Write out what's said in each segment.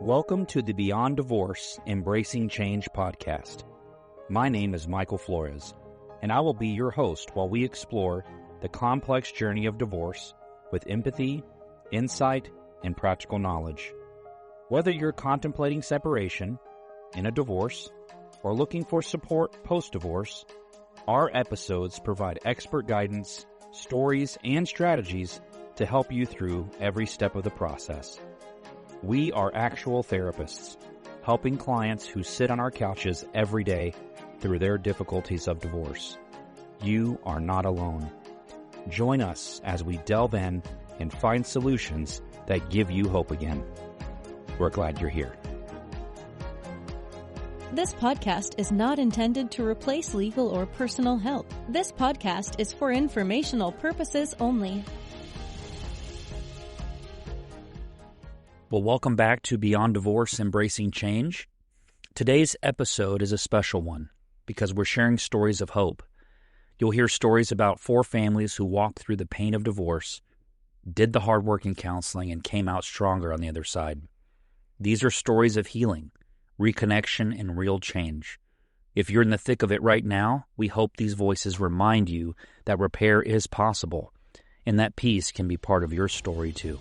Welcome to the Beyond Divorce, Embracing Change podcast. My name is Michael Flores, and I will be your host while we explore the complex journey of divorce with empathy, insight, and practical knowledge. Whether you're contemplating separation, in a divorce, or looking for support post-divorce, our episodes provide expert guidance, stories, and strategies to help you through every step of the process. We are actual therapists, helping clients who sit on our couches every day through their difficulties of divorce. You are not alone. Join us as we delve in and find solutions that give you hope again. We're glad you're here. This podcast is not intended to replace legal or personal help. This podcast is for informational purposes only. Well, welcome back to Beyond Divorce, Embracing Change. Today's episode is a special one because we're sharing stories of hope. You'll hear stories about 4 families who walked through the pain of divorce, did the hard work in counseling, and came out stronger on the other side. These are stories of healing, reconnection, and real change. If you're in the thick of it right now, we hope these voices remind you that repair is possible and that peace can be part of your story too.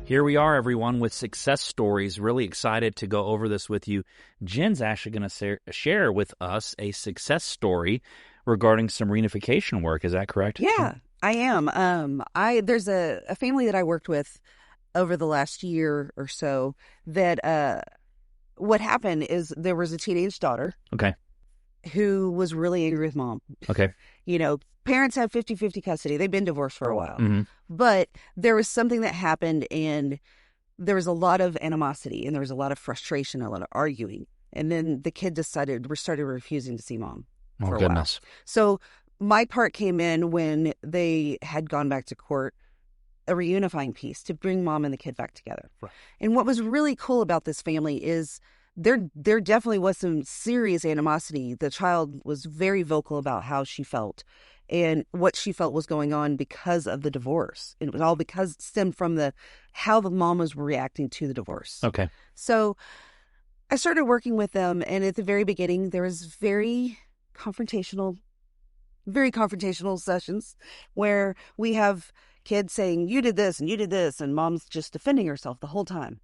Here we are, everyone, with success stories. Really excited to go over this with you. Jen's actually going to share with us a success story regarding some reunification work. Is that correct? Yeah, I am. There's a family that I worked with over the last year or so that what happened is there was a teenage daughter. Okay. Who was really angry with mom. Okay. You know, parents have 50-50 custody. They've been divorced for a while. Mm-hmm. But there was something that happened, and there was a lot of animosity, and there was a lot of frustration, a lot of arguing. And then the kid started refusing to see mom for a goodness. while. So my part came in when they had gone back to court, a reunifying piece to bring mom and the kid back together. Right. And what was really cool about this family is there definitely was some serious animosity. The child was very vocal about how she felt and what she felt was going on because of the divorce. And it was all because it stemmed from how the mom was reacting to the divorce. Okay. So I started working with them, and at the very beginning, there was very confrontational sessions where we have kids saying, you did this, and mom's just defending herself the whole time.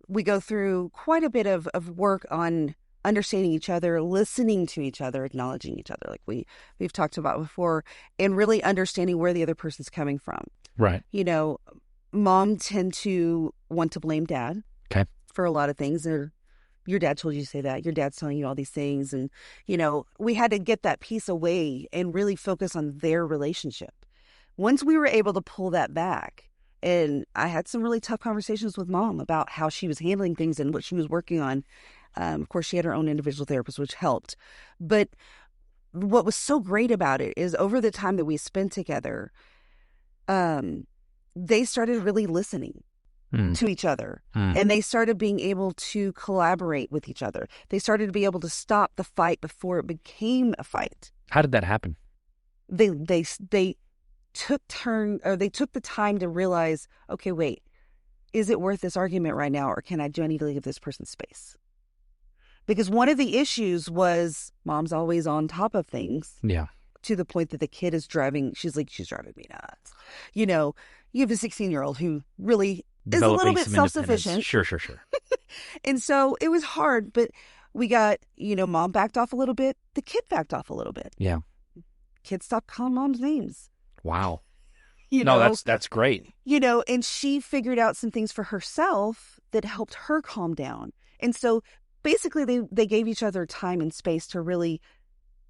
We go through quite a bit of work on understanding each other, listening to each other, acknowledging each other, like we've talked about before, and really understanding where the other person's coming from. Right. You know, mom tend to want to blame dad. Okay. For a lot of things. Or your dad told you to say that. Your dad's telling you all these things. And, you know, we had to get that piece away and really focus on their relationship. Once we were able to pull that back, and I had some really tough conversations with mom about how she was handling things and what she was working on. Of course, she had her own individual therapist, which helped. But what was so great about it is over the time that we spent together, they started really listening to each other. And they started being able to collaborate with each other. They started to be able to stop the fight before it became a fight. How did that happen? They took the time to realize, okay, wait, is it worth this argument right now, or do I need to leave this person space? Because one of the issues was mom's always on top of things. Yeah. To the point that the kid is driving me nuts. You know, you have a 16-year-old who really is a little bit self-sufficient. Sure. And so it was hard, but we got, mom backed off a little bit. The kid backed off a little bit. Yeah. Kid stopped calling mom's names. Wow. That's great. And she figured out some things for herself that helped her calm down. And so basically they gave each other time and space to really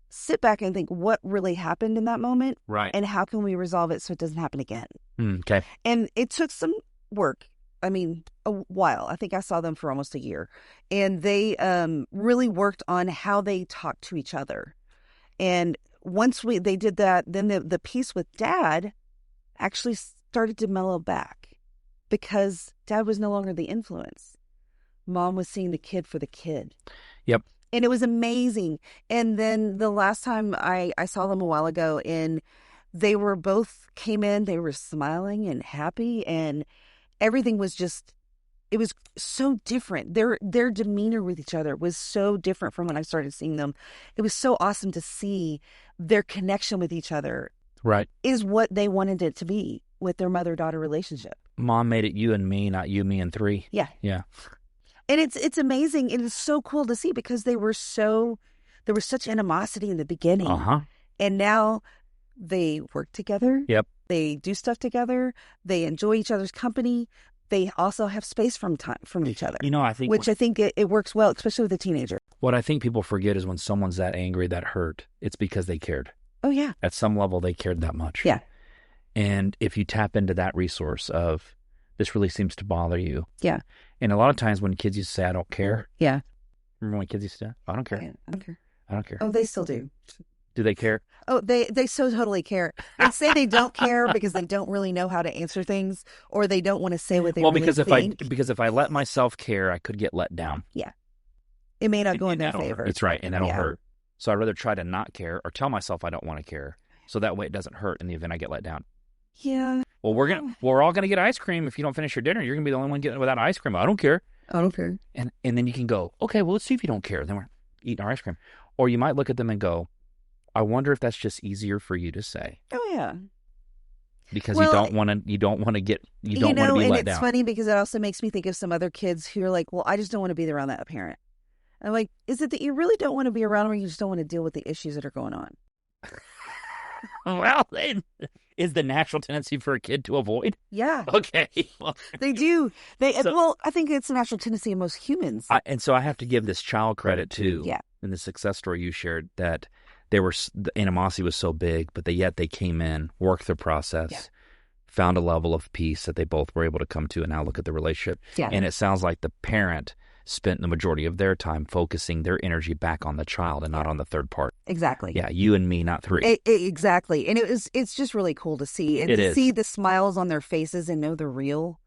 sit back and think what really happened in that moment. Right. And how can we resolve it so it doesn't happen again? Okay. And it took some work. I mean, a while. I think I saw them for almost a year. And they really worked on how they talked to each other. And once they did that, then the piece with dad actually started to mellow back because dad was no longer the influence. Mom was seeing the kid for the kid. Yep. And it was amazing. And then the last time I saw them a while ago, and they were both came in, they were smiling and happy, and everything was just, it was so different. Their demeanor with each other was so different from when I started seeing them. It was so awesome to see their connection with each other. Right. Is what they wanted it to be with their mother-daughter relationship. Mom made it you and me, not you, me, and three. Yeah. Yeah. And it's amazing. It is so cool to see because there was such animosity in the beginning. Uh-huh. And now they work together. Yep. They do stuff together. They enjoy each other's company. They also have space from each other. I think... Which I think it works well, especially with a teenager. What I think people forget is when someone's that angry, that hurt, it's because they cared. Oh, yeah. At some level, they cared that much. Yeah. And if you tap into that resource of, this really seems to bother you. Yeah. And a lot of times when kids used to say, I don't care. Yeah. Remember when kids used to say, I don't care. Yeah, I don't care. I don't care. Oh, they still do. Do they care? Oh, they so totally care. They say they don't care because they don't really know how to answer things, or they don't want to say what they really think. Because if I let myself care, I could get let down. Yeah. It may not go in their favor. That's right, and that'll hurt. So I'd rather try to not care or tell myself I don't want to care, so that way it doesn't hurt in the event I get let down. Yeah. Well, we're all gonna get ice cream. If you don't finish your dinner, you're gonna be the only one getting it without ice cream. I don't care. I don't care. And then you can go, okay, well, let's see if you don't care. Then we're eating our ice cream. Or you might look at them and go, I wonder if that's just easier for you to say. Oh yeah. Because you don't want to be let down. And it's funny because it also makes me think of some other kids who are like, well, I just don't want to be around that parent. I'm like, is it that you really don't want to be around them, or you just don't want to deal with the issues that are going on? Well, is the natural tendency for a kid to avoid? Yeah. Okay. Well, they do. I think it's a natural tendency in most humans. And so I have to give this child credit too. Yeah. In the success story you shared, that the animosity was so big, but yet they came in, worked the process, found a level of peace that they both were able to come to, and now look at the relationship. Yeah. And it sounds like the parent spent the majority of their time focusing their energy back on the child and not on the third part. Exactly. Yeah, you and me, not three. Exactly. And it's just really cool to see. And to see the smiles on their faces and know they're real.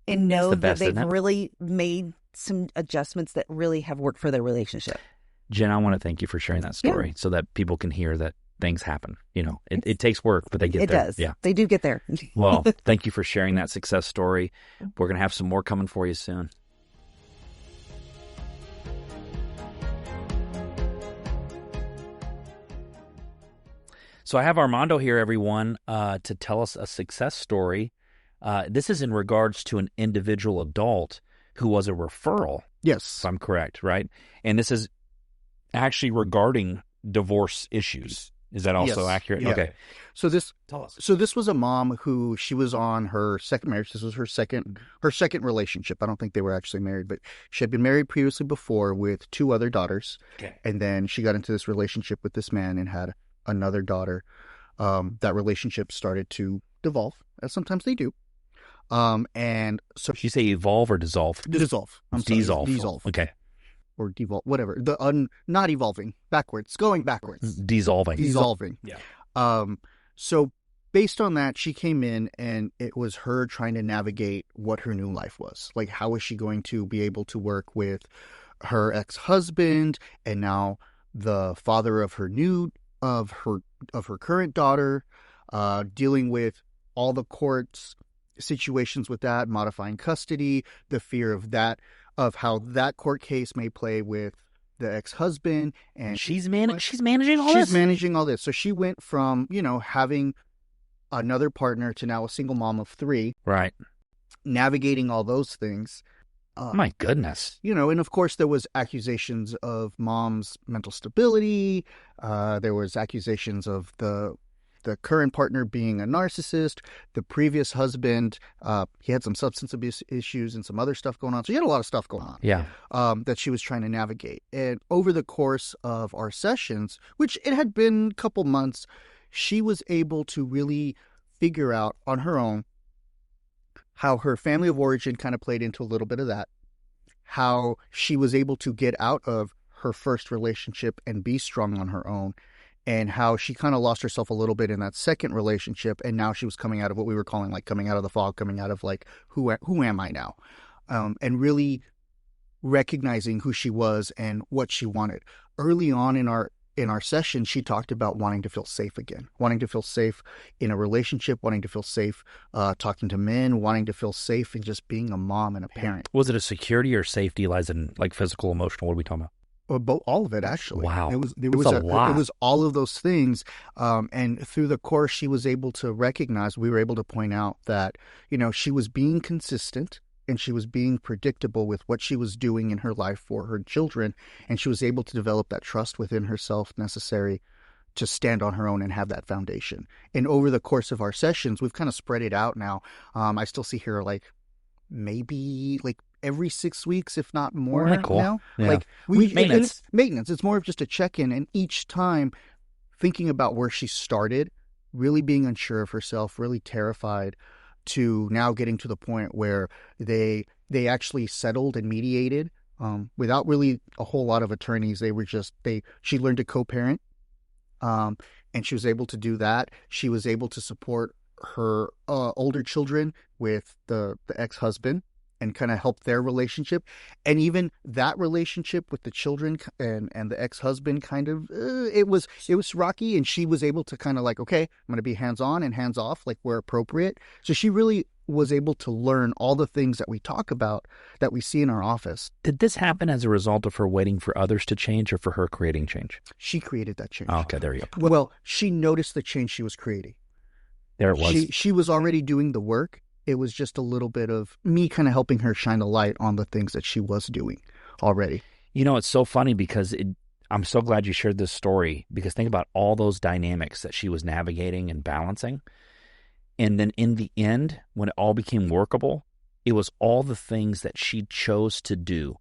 And know that they've really made some adjustments that really have worked for their relationship. Jen, I want to thank you for sharing that story so that people can hear that things happen. It takes work, but they get there. It does. Yeah. They do get there. Well, thank you for sharing that success story. We're going to have some more coming for you soon. So I have Armando here, everyone, to tell us a success story. This is in regards to an individual adult who was a referral. Yes. If I'm correct, right? And this is actually regarding divorce issues. Is that also accurate? Yeah. Okay. Tell us. So this was a mom who she was on her second marriage. This was her second relationship. I don't think they were actually married, but she had been married previously before with 2 other daughters. Okay. And then she got into this relationship with this man and had another daughter. That relationship started to devolve, as sometimes they do. And so did you say evolve or dissolve? Dissolve. Dissolve. Okay. Or devolve, whatever. Not evolving, backwards, going backwards. Dissolving. Yeah. So based on that, she came in and it was her trying to navigate what her new life was. Like, how is she going to be able to work with her ex-husband and now the father of her current daughter, dealing with all the courts situations with that, modifying custody, the fear of that, of how that court case may play with the ex-husband. And she's managing all this? She's managing all this. So she went from, having another partner to now a single mom of 3. Right. Navigating all those things. My goodness. And of course there was accusations of mom's mental stability. There was accusations of the current partner being a narcissist. The previous husband, he had some substance abuse issues and some other stuff going on. So he had a lot of stuff going on. Yeah. That she was trying to navigate. And over the course of our sessions, which it had been a couple months, she was able to really figure out on her own how her family of origin kind of played into a little bit of that, how she was able to get out of her first relationship and be strong on her own, and how she kind of lost herself a little bit in that second relationship, and now she was coming out of what we were calling like coming out of the fog, coming out of like, who am I now? And really recognizing who she was and what she wanted. Early on in our session, she talked about wanting to feel safe again, wanting to feel safe in a relationship, wanting to feel safe talking to men, wanting to feel safe in just being a mom and a parent. Was it a security or safety, lies in like physical, emotional? What are we talking about? All of it, actually. Wow. It was a lot. It was all of those things. And through the course, she was able to recognize, we were able to point out that, she was being consistent and she was being predictable with what she was doing in her life for her children. And she was able to develop that trust within herself necessary to stand on her own and have that foundation. And over the course of our sessions, we've kind of spread it out now. I still see her maybe every 6 weeks, if not more. Really cool. Now. Yeah. Maintenance. It's more of just a check-in, and each time thinking about where she started, really being unsure of herself, really terrified, to now getting to the point where they actually settled and mediated without really a whole lot of attorneys. She learned to co-parent, and she was able to do that. She was able to support her older children with the ex-husband and kind of help their relationship. And even that relationship with the children and the ex-husband it was rocky, and she was able to kind of okay, I'm going to be hands-on and hands-off where appropriate. So she really was able to learn all the things that we talk about that we see in our office. Did this happen as a result of her waiting for others to change or for her creating change? She created that change. Oh, okay, there you go. Well, she noticed the change she was creating. There it was. She was already doing the work. It was just a little bit of me kind of helping her shine a light on the things that she was doing already. It's so funny because I'm so glad you shared this story, because think about all those dynamics that she was navigating and balancing. And then in the end, when it all became workable, it was all the things that she chose to do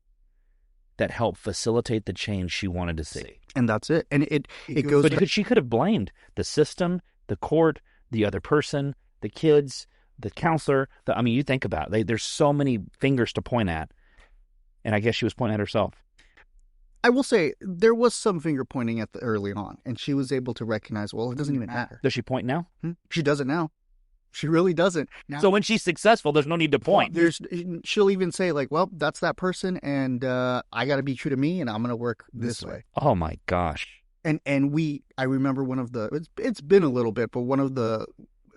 that helped facilitate the change she wanted to see. And that's it. And it goes. But she could have blamed the system, the court, the other person, the kids, the counselor. You think about it. There's so many fingers to point at. And I guess she was pointing at herself. I will say there was some finger pointing at early on, and she was able to recognize, well, it doesn't even matter. Does she point now? She doesn't now. She really doesn't. Now, so when she's successful, there's no need to point. She'll even say well, that's that person, and I got to be true to me, and I'm going to work this way. Oh my gosh. And I remember it's been a little bit, but one of the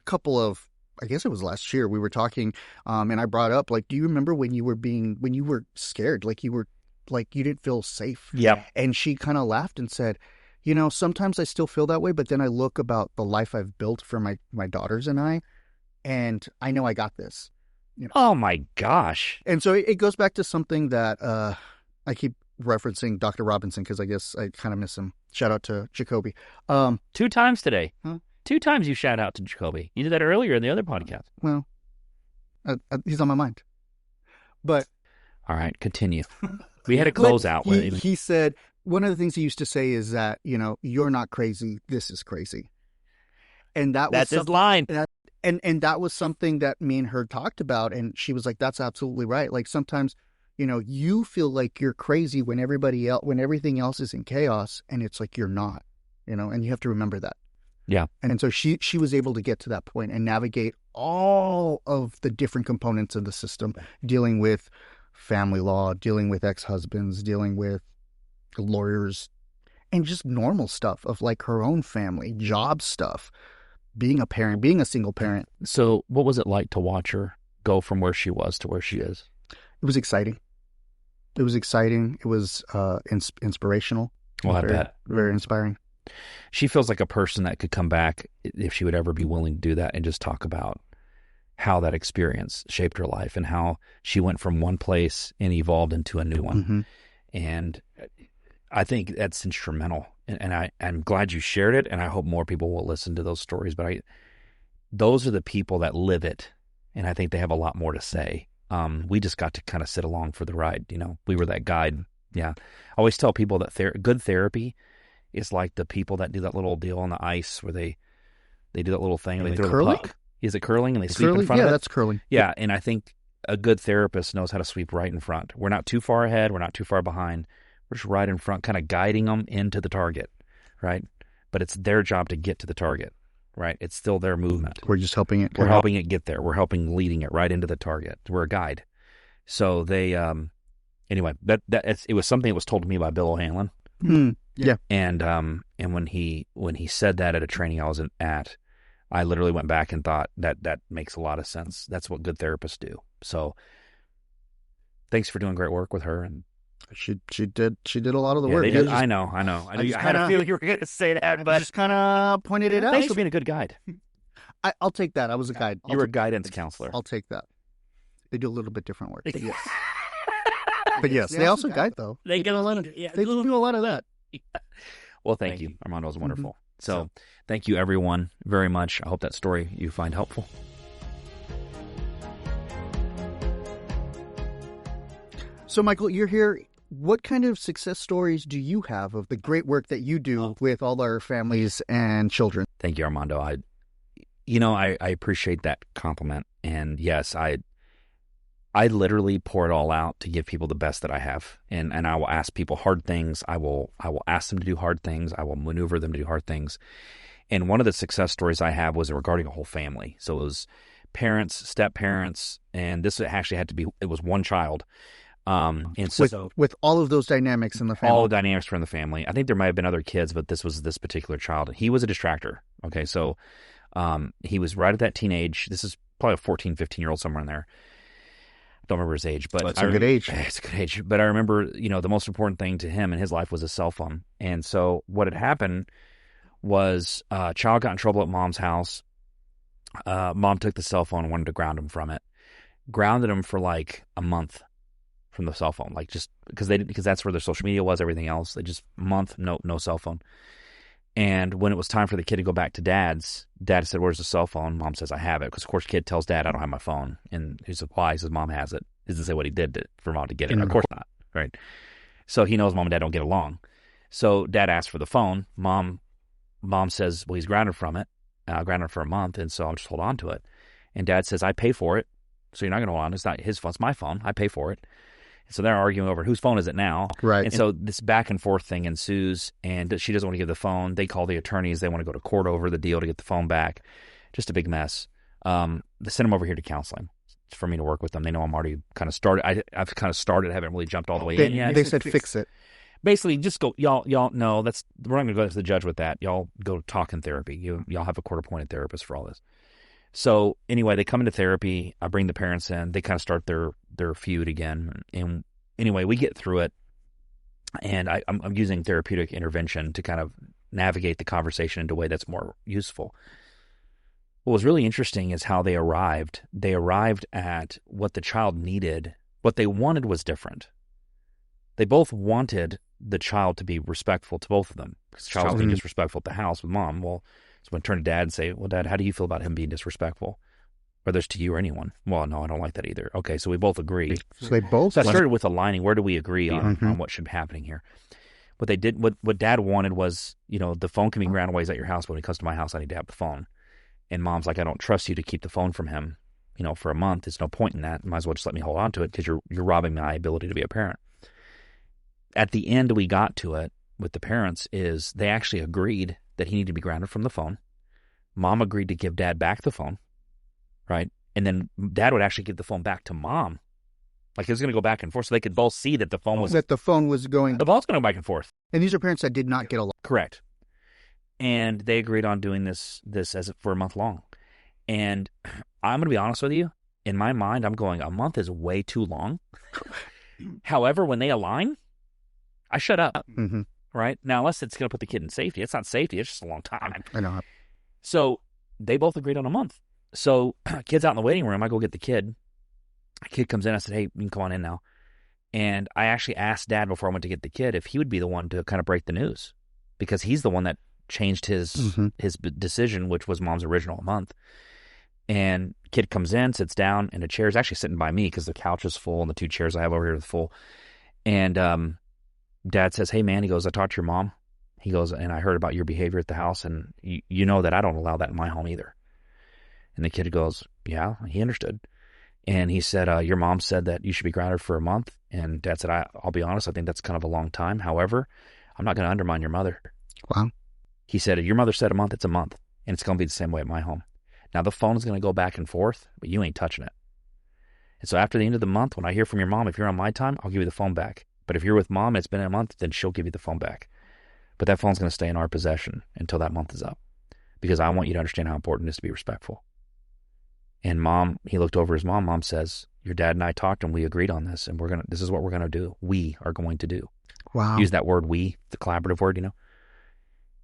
couple of, I guess it was last year, we were talking, and I brought up, do you remember when you were scared, you didn't feel safe? Yeah. And she kind of laughed and said, sometimes I still feel that way, but then I look about the life I've built for my daughters and I know I got this. Oh my gosh. And so it goes back to something that I keep referencing Dr. Robinson, because I guess I kind of miss him. Shout out to Jacoby. 2 times today. Huh? 2 times you shout out to Jacoby. You did that earlier in the other podcast. Well, he's on my mind. But all right, continue. We had a close out. He said one of the things he used to say is that, you're not crazy. This is crazy. And that's his line. And that was something that me and her talked about. And she was like, that's absolutely right. Sometimes, you feel like you're crazy when everything else is in chaos, and it's like you're not, and you have to remember that. Yeah. And so she was able to get to that point and navigate all of the different components of the system, dealing with family law, dealing with ex-husbands, dealing with lawyers, and just normal stuff of her own family, job stuff, being a parent, being a single parent. So what was it like to watch her go from where she was to where she is? It was exciting. It was inspirational. Well, I bet. Very inspiring. She feels like a person that could come back, if she would ever be willing to do that, and just talk about how that experience shaped her life and how she went from one place and evolved into a new one. Mm-hmm. And I think that's instrumental. And I'm glad you shared it, and I hope more people will listen to those stories. But those are the people that live it, and I think they have a lot more to say. We just got to kind of sit along for the ride. We were that guide. Yeah. I always tell people that good therapy is like the people that do that little deal on the ice where they do that little thing and they throw the puck. Is it curling? And they sweep in front of it? Yeah, that's curling. Yeah, and I think a good therapist knows how to sweep right in front. We're not too far ahead. We're not too far behind. We're just right in front, kind of guiding them into the target, right? But it's their job to get to the target, right? It's still their movement. We're just helping it. We're helping it get there. We're helping leading it right into the target. We're a guide. So they, anyway, it was something that was told to me by Bill O'Hanlon. Yeah. And when he said that at a training I was at, I literally went back and thought that makes a lot of sense. That's what good therapists do. So thanks for doing great work with her. And she did a lot of the work. They did. I know. I had a feeling you were going to say that, but just kind of pointed it out. Thanks for being a good guide. I'll take that. I was a guide. You were a guidance counselor. I'll take that. They do a little bit different work. But yes. But yes, they also guide, though. They get a lot of it. Yeah, they do a lot of that. Well, thank you. Armando was wonderful. So thank you, everyone, very much. I hope that story you find helpful. So, Michael, you're here. What kind of success stories do you have of the great work that you do with all our families and children? Thank you, Armando. I appreciate that compliment. And yes, I literally pour it all out to give people the best that I have. And I will ask people hard things. I will ask them to do hard things. I will maneuver them to do hard things. And one of the success stories I have was regarding a whole family. So it was parents, step-parents, and this actually it was one child. And so with all of those dynamics in the family. All the dynamics were in the family. I think there might have been other kids, but this was this particular child. He was a distractor. Okay, so he was right at that teenage. This is probably a 14, 15-year-old, somewhere in there. Don't remember his age, but it's a good age. It's a good age. But I remember, the most important thing to him in his life was a cell phone. And so what had happened was a child got in trouble at mom's house. Mom took the cell phone and wanted to ground him from it. Grounded him for like a month from the cell phone, like just because that's where their social media was, everything else. They just month, no cell phone. And when it was time for the kid to go back to dad's, dad said, "Where's the cell phone?" Mom says, "I have it." Because, of course, kid tells dad, "I don't have my phone." And he says, "Why?" He says, "Mom has it." He doesn't say what he did for mom to get it. Of course not, right? So he knows mom and dad don't get along. So dad asks for the phone. Mom says, "Well, he's grounded from it. Grounded for a month, and so I'll just hold on to it." And dad says, "I pay for it, so you're not going to hold on. It's not his phone. It's my phone. I pay for it." So they're arguing over whose phone is it now. Right. And so this back and forth thing ensues, and she doesn't want to give the phone. They call the attorneys. They want to go to court over the deal to get the phone back. Just a big mess. They send them over here to counseling for me to work with them. They know I'm already kind of started. I've kind of started. I haven't really jumped all the way in yet. They said fix it. Basically, just go. Y'all know we're not going to go to the judge with that. Y'all go talk in therapy. Y'all have a court-appointed therapist for all this. So anyway, they come into therapy. I bring the parents in. They kind of start their feud again. And anyway, we get through it. And I'm using therapeutic intervention to kind of navigate the conversation into a way that's more useful. What was really interesting is how they arrived. They arrived at what the child needed. What they wanted was different. They both wanted the child to be respectful to both of them. Because the child was being disrespectful at the house with mom. Well, so when I turn to dad and say, "Well, Dad, how do you feel about him being disrespectful? Whether it's to you or anyone?" "Well, no, I don't like that either." Okay, so we both agree. So I started with aligning. Where do we agree on what should be happening here? What they did, what Dad wanted was, the phone can be ground ways at your house, but when it comes to my house, I need to have the phone. And Mom's like, "I don't trust you to keep the phone from him, for a month. There's no point in that. Might as well just let me hold on to it because you're robbing my ability to be a parent." At the end, we got to it with the parents is they actually agreed that he needed to be grounded from the phone. Mom agreed to give Dad back the phone, right? And then Dad would actually give the phone back to Mom. Like it was going to go back and forth so they could both see that the phone was... That the phone was going... The phone's going to go back and forth. And these are parents that did not get along. Correct. And they agreed on doing this for a month long. And I'm going to be honest with you. In my mind, I'm going, a month is way too long. However, when they align, I shut up. Mm-hmm. Right? Now, unless it's going to put the kid in safety. It's not safety. It's just a long time. I know. So they both agreed on a month. So kid's out in the waiting room. I go get the kid. The kid comes in. I said, "Hey, you can come on in now." And I actually asked Dad before I went to get the kid if he would be the one to kind of break the news because he's the one that changed his decision, which was Mom's original month. And kid comes in, sits down, and a chair is actually sitting by me because the couch is full and the two chairs I have over here are full. And Dad says, "Hey, man," he goes, "I talked to your mom." He goes, "And I heard about your behavior at the house, and you know that I don't allow that in my home either." And the kid goes, "Yeah," he understood. And he said, "Your mom said that you should be grounded for a month." And Dad said, I'll be honest, I think that's kind of a long time. However, I'm not going to undermine your mother. Wow. He said, "Your mother said a month, it's a month. And it's going to be the same way at my home. Now, the phone is going to go back and forth, but you ain't touching it." And so after the end of the month, when I hear from your mom, if you're on my time, I'll give you the phone back. But if you're with mom and it's been a month, then she'll give you the phone back. But that phone's going to stay in our possession until that month is up, because I want you to understand how important it is to be respectful. And mom, he looked over his mom. Mom says, your dad and I talked and we agreed on this, and this is what we're going to do. We are going to do. Wow. Use that word, we, the collaborative word,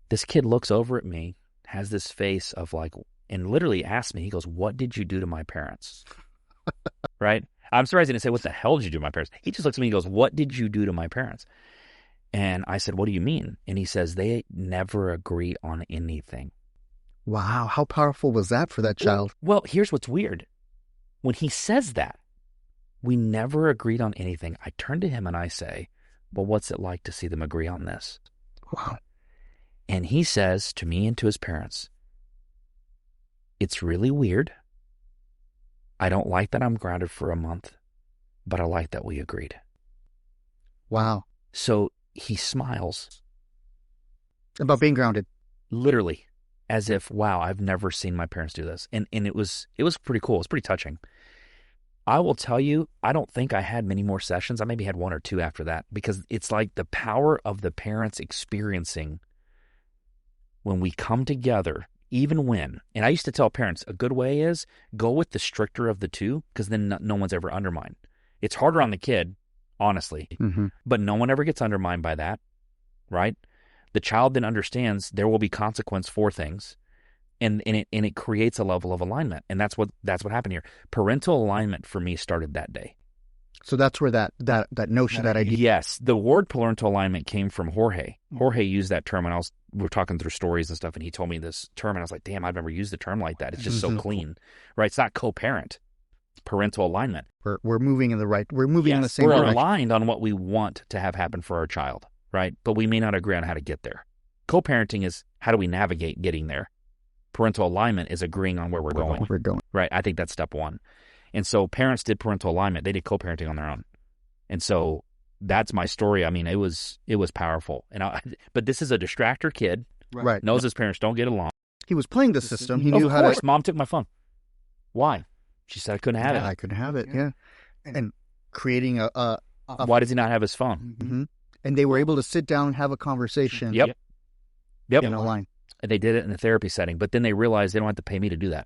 This kid looks over at me, has this face of like, and literally asks me, he goes, what did you do to my parents? Right? I'm surprised he didn't say, what the hell did you do to my parents? He just looks at me and goes, what did you do to my parents? And I said, what do you mean? And he says, they never agree on anything. Wow. How powerful was that for that child? Well, here's what's weird. When he says that, we never agreed on anything, I turn to him and I say, well, what's it like to see them agree on this? Wow. And he says to me and to his parents, it's really weird. I don't like that I'm grounded for a month, but I like that we agreed. Wow. So he smiles. About being grounded. Literally, as if, wow, I've never seen my parents do this. And it was pretty cool. It was pretty touching. I will tell you, I don't think I had many more sessions. I maybe had one or two after that, because it's like the power of the parents experiencing when we come together, even when, and I used to tell parents, a good way is go with the stricter of the two, because then no one's ever undermined. It's harder on the kid, honestly, but no one ever gets undermined by that, right? The child then understands there will be consequence for things, and it creates a level of alignment, and that's what happened here. Parental alignment for me started that day. So that's where that notion, that idea. Yes, the word parental alignment came from Jorge. Jorge used that term, and we were talking through stories and stuff, and he told me this term, and I was like, damn, I've never used the term like that. It's just so clean, right? It's not co-parent. Parental alignment. We're moving in the same direction. direction. We're aligned on what we want to have happen for our child, right? But we may not agree on how to get there. Co-parenting is how do we navigate getting there. Parental alignment is agreeing on where we're going. Right? I think that's step one. And so parents did parental alignment. They did co-parenting on their own. And so that's my story. I mean, it was powerful. But this is a distractor kid. Right. Knows his parents don't get along. He was playing the system. He Of knew how course, to. Mom took my phone. Why? She said I couldn't have it. I couldn't have it. Yeah. And creating a Why does he not have his phone? And they were able to sit down and have a conversation. Yep. In a line. And they did it in a therapy setting, but then they realized they don't have to pay me to do that.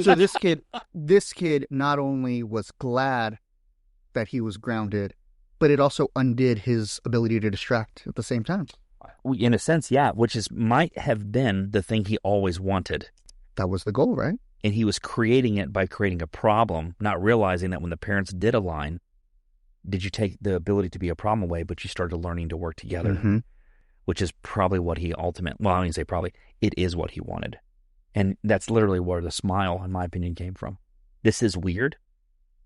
So this kid not only was glad that he was grounded, but it also undid his ability to distract at the same time. In a sense, yeah, which might have been the thing he always wanted. That was the goal, right? And he was creating it by creating a problem, not realizing that when the parents did align, did you take the ability to be a problem away, but you started learning to work together, which is probably what he I don't even say probably, it is what he wanted. And that's literally where the smile, in my opinion, came from. This is weird.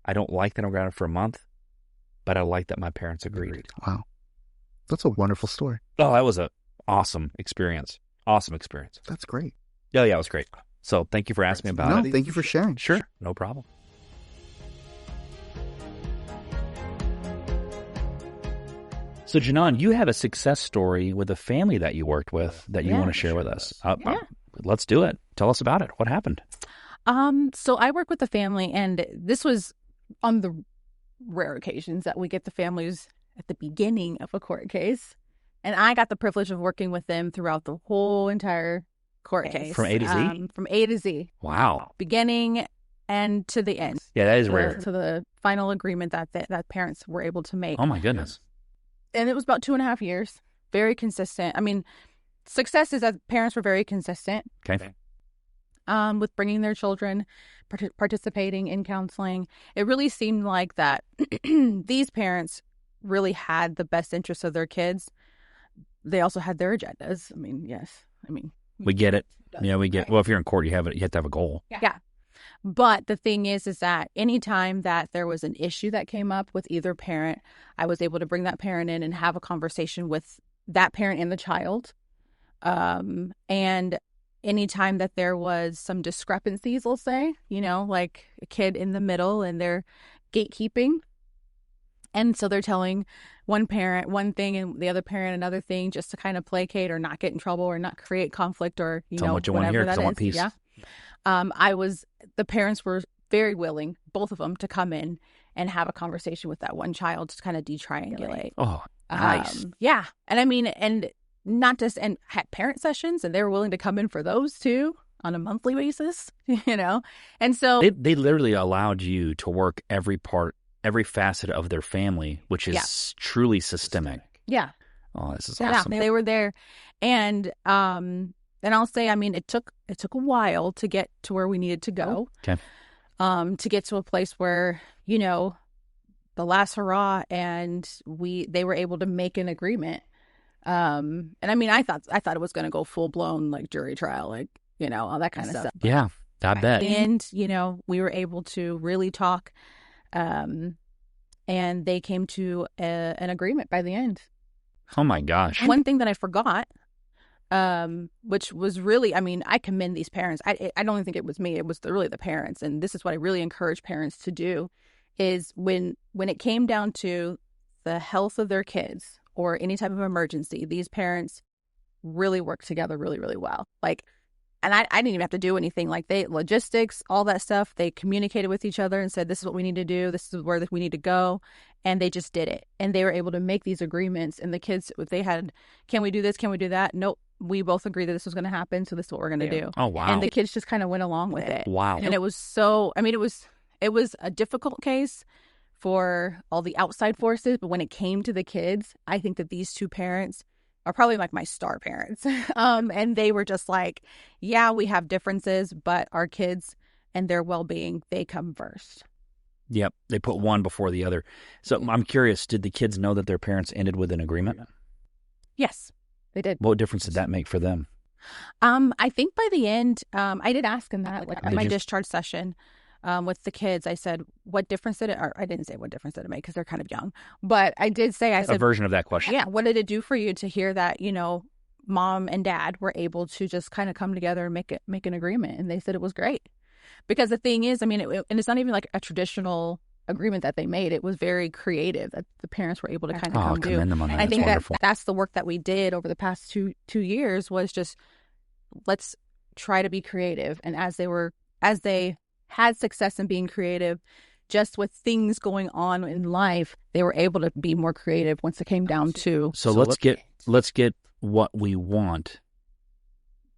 I don't like that I'm grounded for a month, but I like that my parents agreed. Wow. That's a wonderful story. Oh, that was an awesome experience. Awesome experience. That's great. Yeah, it was great. So thank you for asking me about it. Thank you for sharing. Sure, no problem. So, Janan, you have a success story with a family that you worked with that you want to share with us. Let's do it. Tell us about it. What happened? So I work with the family, and this was on the rare occasions that we get the families at the beginning of a court case. And I got the privilege of working with them throughout the whole entire court case. From A to Z? From A to Z. Wow. Beginning and to the end. Yeah, that is rare. To the final agreement that parents were able to make. Oh, my goodness. And it was about 2.5 years. Very consistent. I mean, success is that parents were very consistent. Okay. With bringing their children, participating in counseling. It really seemed like that these parents really had the best interests of their kids. They also had their agendas. I mean, yes. I mean, we get it. Yeah, we get. Well, if you're in court, you have to have a goal. Yeah. But the thing is that anytime that there was an issue that came up with either parent, I was able to bring that parent in and have a conversation with that parent and the child. And anytime that there was some discrepancies, we'll say, like a kid in the middle and they're gatekeeping. And so they're telling one parent one thing and the other parent another thing just to kind of placate or not get in trouble or not create conflict or, Tell them what you want to hear because I want peace. Yeah. The parents were very willing, both of them, to come in and have a conversation with that one child to kind of detriangulate. Oh, nice. Yeah. And I mean, and not just, and had parent sessions, and they were willing to come in for those too on a monthly basis, you know? And so They literally allowed you to work every facet of their family, which is truly systemic. Yeah. Oh, this is awesome. Yeah, they were there. And I'll say, I mean, it took a while to get to where we needed to go. Okay. To get to a place where, you know, the last hurrah, and they were able to make an agreement. And I mean, I thought it was going to go full blown like jury trial, like, you know, all that kind of stuff. Yeah, I bet. And, you know, we were able to really talk, and they came to an agreement by the end. Oh my gosh. One thing that I forgot, which was really, I mean, I commend these parents. I don't even think it was me. It was really the parents. And this is what I really encourage parents to do, is when it came down to the health of their kids or any type of emergency, these parents really worked together really, really well. Like, and I didn't even have to do anything. Like, logistics, all that stuff, they communicated with each other and said, this is what we need to do. This is where we need to go. And they just did it. And they were able to make these agreements. And the kids, if they had, can we do this? Can we do that? Nope. We both agreed that this was going to happen. So this is what we're going to do. Oh, wow. And the kids just kind of went along with it. Wow. And it was so, I mean, it was a difficult case for all the outside forces. But when it came to the kids, I think that these two parents are probably like my star parents. And they were just like, yeah, we have differences, but our kids and their well-being, they come first. Yep. They put one before the other. So I'm curious, did the kids know that their parents ended with an agreement? Yes, they did. What difference did that make for them? I think by the end, I did ask them that, like at my discharge session with the kids. I said, what difference did it, or I didn't say what difference did it make because they're kind of young, but I did say, I said, a version of that question. Yeah. What did it do for you to hear that, you know, mom and dad were able to just kind of come together and make an agreement? And they said it was great. Because the thing is, I mean, and it's not even like a traditional agreement that they made. It was very creative that the parents were able to kind of come do. Commend them on that. I think wonderful. that's the work that we did over the past two years, was just, let's try to be creative. And as they had success in being creative, just with things going on in life, they were able to be more creative once it came down to. So let's get what we want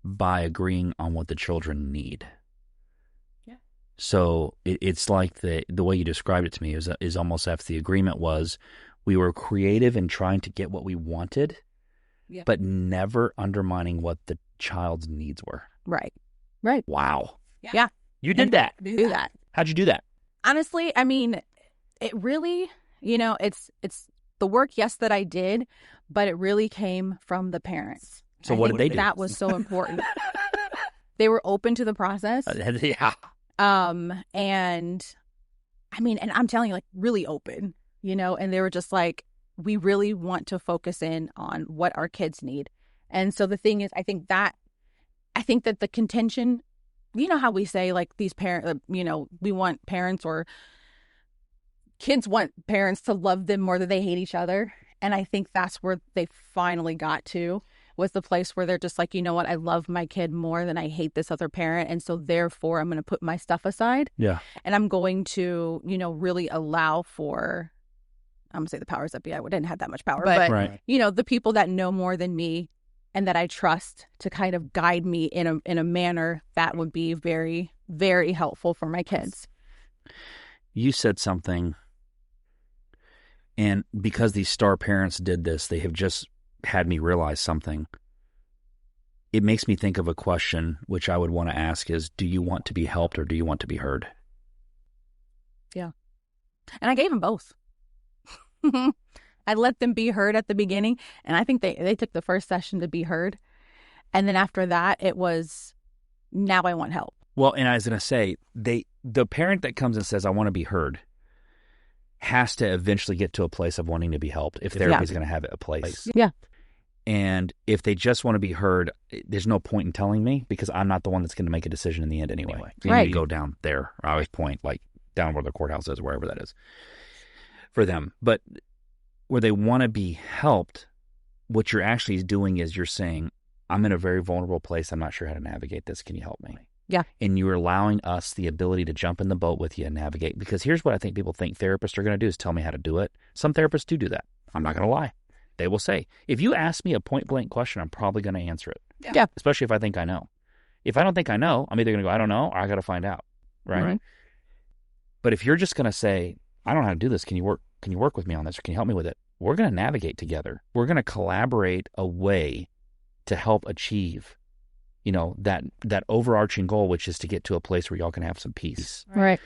by agreeing on what the children need. So it's like the way you described it to me is almost as the agreement was, we were creative in trying to get what we wanted, but never undermining what the child's needs were. Right. Wow. Yeah. You did that. Do that. How'd you do that? Honestly, I mean, it really, you know, it's the work, yes, that I did, but it really came from the parents. So what did they do? That was so important. They were open to the process. Yeah. And I mean, and I'm telling you, like, really open, you know, and they were just like, we really want to focus in on what our kids need. And so the thing is, I think that the contention, you know how we say, like, these parents, you know, we want parents, or kids want parents to love them more than they hate each other. And I think that's where they finally got to, was the place where they're just like, you know what, I love my kid more than I hate this other parent. And so therefore I'm going to put my stuff aside. Yeah. And I'm going to, you know, really allow for, I'm going to say the powers that be. I didn't have that much power, but right. You know, the people that know more than me and that I trust to kind of guide me in a manner that would be very, very helpful for my kids. You said something, and because these star parents did this, they have just had me realize something. It makes me think of a question which I would want to ask is, do you want to be helped or do you want to be heard? Yeah. And I gave them both. I let them be heard at the beginning, and I think they took the first session to be heard. And then after that, it was, now I want help. Well, and I was going to say, the parent that comes and says, I want to be heard, has to eventually get to a place of wanting to be helped if therapy is going to have a place. Yeah. And if they just want to be heard, there's no point in telling me, because I'm not the one that's going to make a decision in the end anyway. You need to go down there. I always point, like, down where the courthouse is, wherever that is, for them. But where they want to be helped, what you're actually doing is you're saying, I'm in a very vulnerable place. I'm not sure how to navigate this. Can you help me? Yeah. And you're allowing us the ability to jump in the boat with you and navigate. Because here's what I think people think therapists are going to do is tell me how to do it. Some therapists do that. I'm not going to lie. They will say, if you ask me a point blank question, I'm probably going to answer it. Yeah. Especially if I think I know. If I don't think I know, I'm either going to go, I don't know, or I got to find out. Right? But if you're just going to say, I don't know how to do this. Can you work with me on this? Or can you help me with it? We're going to navigate together. We're going to collaborate a way to help achieve, that overarching goal, which is to get to a place where y'all can have some peace. Right.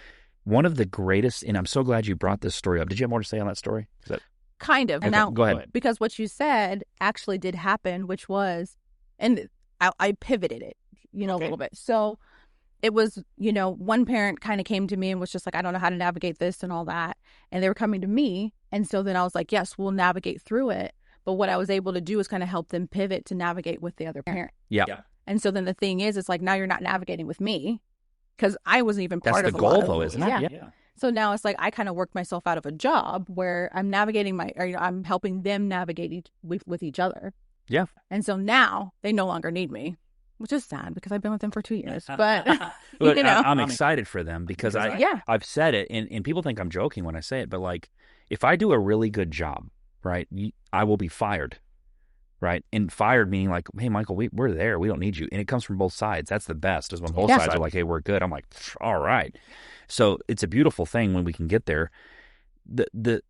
One of the greatest, and I'm so glad you brought this story up. Did you have more to say on that story? Kind of. Okay, Now, go ahead. Because what you said actually did happen, which was, and I pivoted it, a little bit. So it was, one parent kind of came to me and was just like, I don't know how to navigate this and all that. And they were coming to me. And so then I was like, yes, we'll navigate through it. But what I was able to do is kind of help them pivot to navigate with the other parent. Yeah. And so then the thing is, it's like, now you're not navigating with me because I wasn't even part of That's the goal, though, isn't it? Yeah. So now it's like I kind of worked myself out of a job where I'm navigating I'm helping them navigate with each other. Yeah. And so now they no longer need me, which is sad because I've been with them for 2 years. But, I'm excited for them because I've said it, and people think I'm joking when I say it, but like, if I do a really good job, right, I will be fired, right? And fired meaning like, hey, Michael, we're there. We don't need you. And it comes from both sides. That's the best, is when both sides are like, hey, we're good. I'm like, all right. So it's a beautiful thing when we can get there. The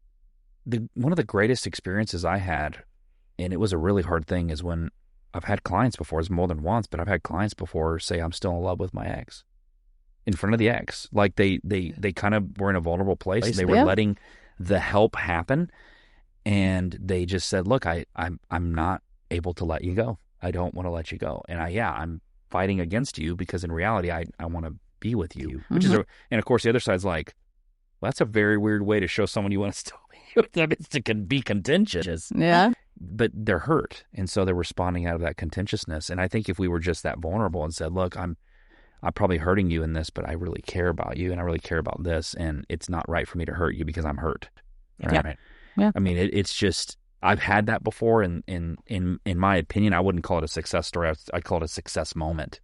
one of the greatest experiences I had, and it was a really hard thing, is when I've had clients before, it's more than once, but I've had clients before say I'm still in love with my ex in front of the ex. Like they kind of were in a vulnerable place and they were letting the help happen. And they just said, look, I'm not able to let you go. I don't want to let you go. And I'm fighting against you because in reality, I want to be with you, which is, and of course the other side's like, well, that's a very weird way to show someone you want to still be with them. It's to be contentious. Yeah. But they're hurt. And so they're responding out of that contentiousness. And I think if we were just that vulnerable and said, look, I'm probably hurting you in this, but I really care about you and I really care about this. And it's not right for me to hurt you because I'm hurt. Right? Yeah. I mean, it's just, I've had that before. And in my opinion, I wouldn't call it a success story. I'd call it a success moment.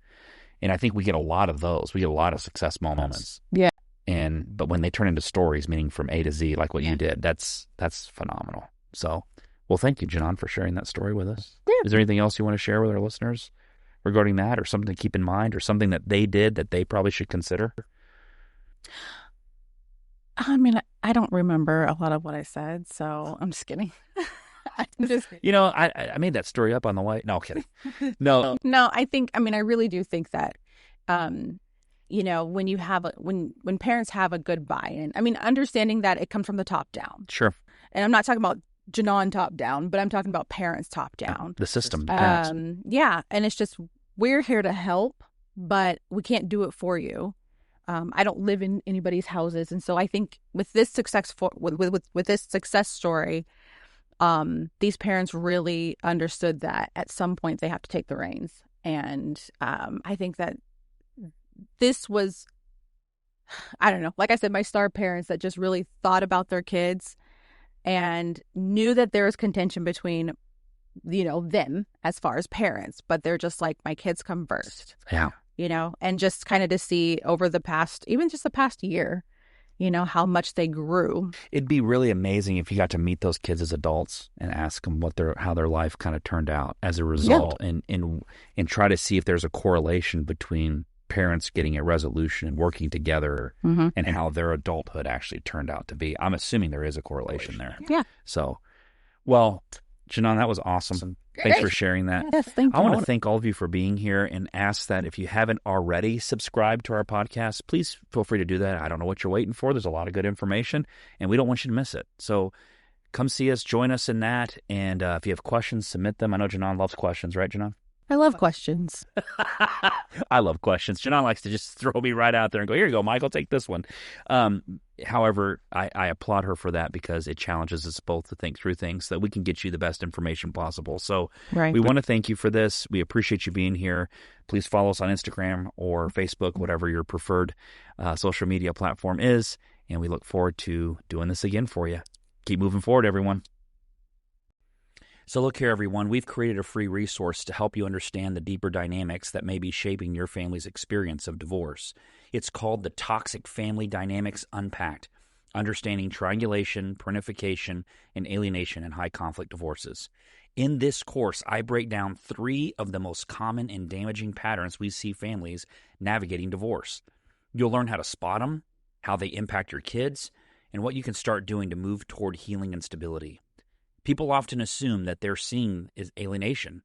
And I think we get a lot of those. We get a lot of success moments. Yeah. But when they turn into stories, meaning from A to Z, like what you did, that's phenomenal. So, well, thank you, Janan, for sharing that story with us. Yeah. Is there anything else you want to share with our listeners regarding that, or something to keep in mind, or something that they did that they probably should consider? I mean, I don't remember a lot of what I said, so I'm just kidding. I made that story up on the way. No, kidding. No. No, I really do think that, when you have when parents have a good buy-in, understanding that it comes from the top down. Sure. And I'm not talking about Janan top down, but I'm talking about parents top down. The system. Parents. Yeah. And it's just, we're here to help, but we can't do it for you. I don't live in anybody's houses. And so I think with this with this success story, these parents really understood that at some point they have to take the reins. And I think that this was, I don't know, like I said, my star parents that just really thought about their kids and knew that there was contention between, them as far as parents, but they're just like, my kids come first. Yeah. And just kind of to see over the past year, how much they grew. It'd be really amazing if you got to meet those kids as adults and ask them how their life kind of turned out as a result, and try to see if there's a correlation between parents getting a resolution and working together and how their adulthood actually turned out to be. I'm assuming there is a correlation there. Yeah. So, well, Janan, that was awesome. Thanks for sharing that. Yes, thank you. I want to thank all of you for being here and ask that if you haven't already subscribed to our podcast, please feel free to do that. I don't know what you're waiting for. There's a lot of good information, and we don't want you to miss it. So come see us, join us in that, and if you have questions, submit them. I know Janan loves questions, right, Janan? I love questions. I love questions. Janan likes to just throw me right out there and go, here you go, Michael, take this one. However, I applaud her for that because it challenges us both to think through things so that we can get you the best information possible. So we want to thank you for this. We appreciate you being here. Please follow us on Instagram or Facebook, whatever your preferred social media platform is. And we look forward to doing this again for you. Keep moving forward, everyone. So look here, everyone. We've created a free resource to help you understand the deeper dynamics that may be shaping your family's experience of divorce. It's called The Toxic Family Dynamics Unpacked, Understanding Triangulation, Parentification, and Alienation in High-Conflict Divorces. In this course, I break down 3 of the most common and damaging patterns we see families navigating divorce. You'll learn how to spot them, how they impact your kids, and what you can start doing to move toward healing and stability. People often assume that they're seeing is alienation,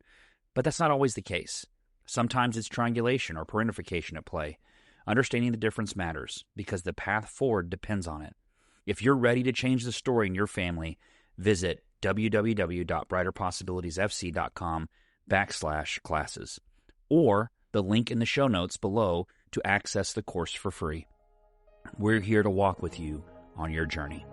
but that's not always the case. Sometimes it's triangulation or parentification at play. Understanding the difference matters because the path forward depends on it. If you're ready to change the story in your family, visit www.brighterpossibilitiesfc.com/classes or the link in the show notes below to access the course for free. We're here to walk with you on your journey.